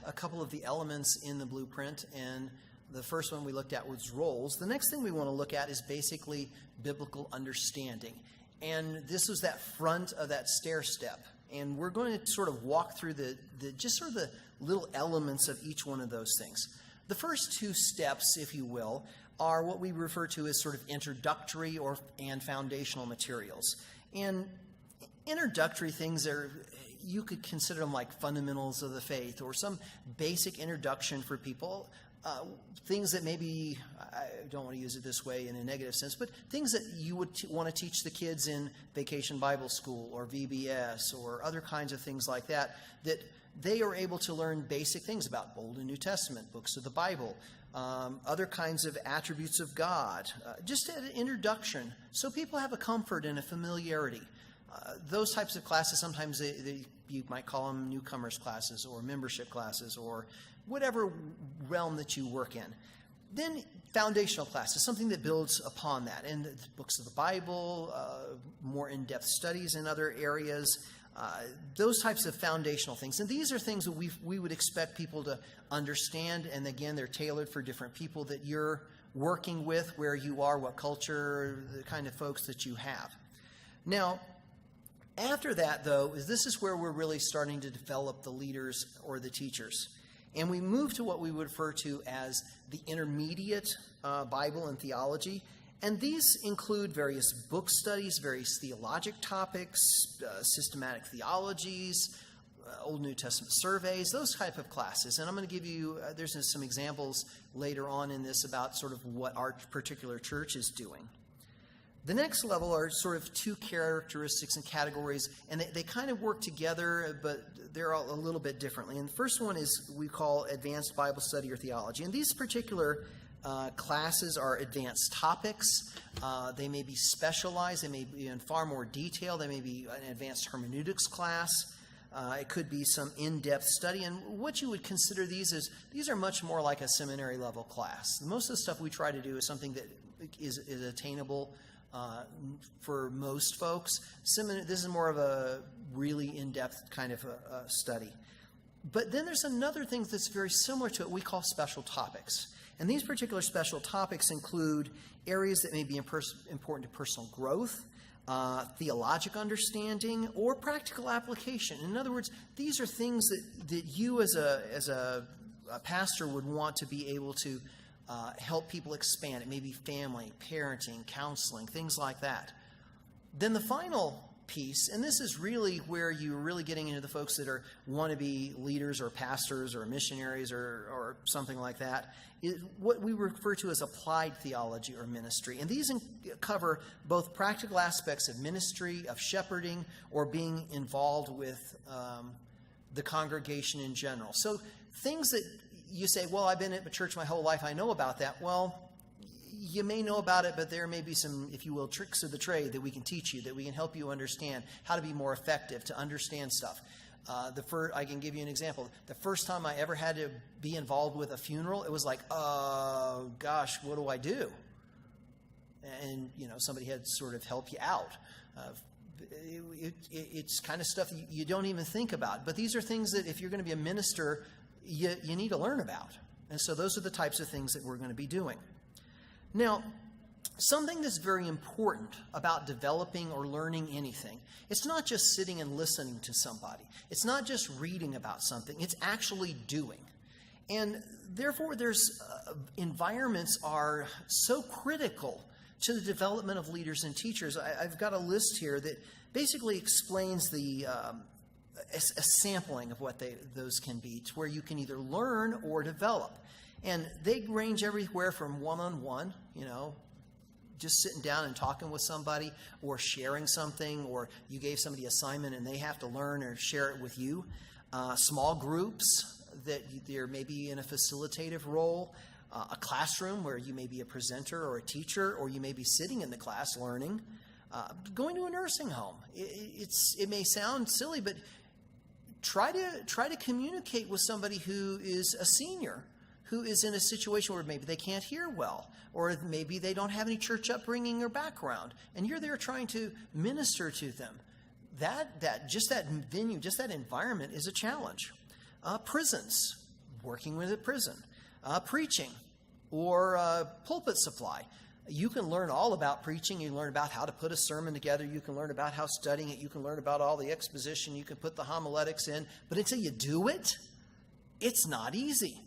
a couple of the elements in the blueprint, and the first one we looked at was roles. The next thing we want to look at is basically biblical understanding. And this was that front of that stair step. And we're going to sort of walk through the little elements of each one of those things. The first two steps, if you will, are what we refer to as sort of introductory and foundational materials. And introductory things you could consider them like fundamentals of the faith or some basic introduction for people. Things that maybe, I don't want to use it this way in a negative sense, but things that you would want to teach the kids in Vacation Bible School or VBS or other kinds of things like that, that they are able to learn basic things about Old and New Testament, books of the Bible, other kinds of attributes of God, just an introduction, so people have a comfort and a familiarity. Those types of classes, sometimes you might call them newcomers classes or membership classes or whatever realm that you work in. Then foundational classes, something that builds upon that. And the books of the Bible, more in-depth studies in other areas, those types of foundational things. And these are things that we would expect people to understand. And again, they're tailored for different people that you're working with, where you are, what culture, the kind of folks that you have. Now, after that, though, this is where we're really starting to develop the leaders or the teachers. And we move to what we would refer to as the intermediate Bible and theology. And these include various book studies, various theologic topics, systematic theologies, Old New Testament surveys, those type of classes. And I'm going to give you, there's some examples later on in this about sort of what our particular church is doing. The next level are sort of two characteristics and categories, and they kind of work together, but they're all a little bit differently. And the first one is we call advanced Bible study or theology. And these particular classes are advanced topics. They may be specialized. They may be in far more detail. They may be an advanced hermeneutics class. It could be some in-depth study. And what you would consider these are much more like a seminary level class. Most of the stuff we try to do is something that is attainable for most folks. This is more of a really in-depth kind of a study. But then there's another thing that's very similar to it we call special topics. And these particular special topics include areas that may be important to personal growth, theologic understanding, or practical application. In other words, these are things that you as a pastor would want to be able to help people expand. It may be family, parenting, counseling, things like that. Then the final piece, and this is really where you're really getting into the folks that want to be leaders or pastors or missionaries or something like that, is what we refer to as applied theology or ministry. And these cover both practical aspects of ministry, of shepherding, or being involved with the congregation in general. So things that you say, well, I've been at a church my whole life, I know about that. Well, you may know about it, but there may be some, if you will, tricks of the trade that we can teach you, that we can help you understand how to be more effective, to understand stuff. I can give you an example. The first time I ever had to be involved with a funeral, it was like, gosh, what do I do? And, somebody had to sort of help you out. It's kind of stuff you don't even think about. But these are things that if you're going to be a minister, you need to learn about. And so those are the types of things that we're going to be doing. Now, something that's very important about developing or learning anything, it's not just sitting and listening to somebody. It's not just reading about something. It's actually doing. And therefore, environments are so critical to the development of leaders and teachers. I've got a list here that basically explains a sampling of what those can be, to where you can either learn or develop. And they range everywhere from one-on-one, just sitting down and talking with somebody, or sharing something, or you gave somebody an assignment and they have to learn or share it with you. Small groups that there may be in a facilitative role, a classroom where you may be a presenter or a teacher, or you may be sitting in the class learning. Going to a nursing home. It may sound silly, but try to communicate with somebody who is a senior, who is in a situation where maybe they can't hear well, or maybe they don't have any church upbringing or background, and you're there trying to minister to them. That venue, just that environment is a challenge. Prisons. working with a prison, preaching, or pulpit supply. You can learn all about preaching. You can learn about how to put a sermon together. You can learn about how studying it. You can learn about all the exposition. You can put the homiletics in. But until you do it, it's not easy.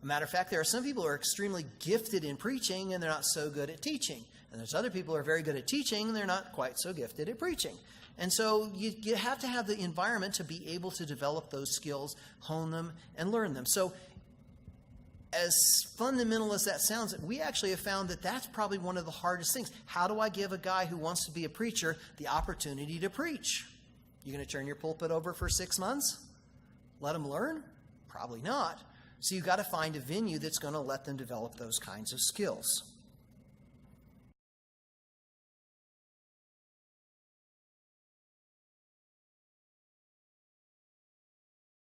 A matter of fact, there are some people who are extremely gifted in preaching and they're not so good at teaching. And there's other people who are very good at teaching and they're not quite so gifted at preaching. And so you have to have the environment to be able to develop those skills, hone them, and learn them. So as fundamental as that sounds, we actually have found that that's probably one of the hardest things. How do I give a guy who wants to be a preacher the opportunity to preach? You going to turn your pulpit over for 6 months? Let him learn? Probably not. So you've got to find a venue that's going to let them develop those kinds of skills.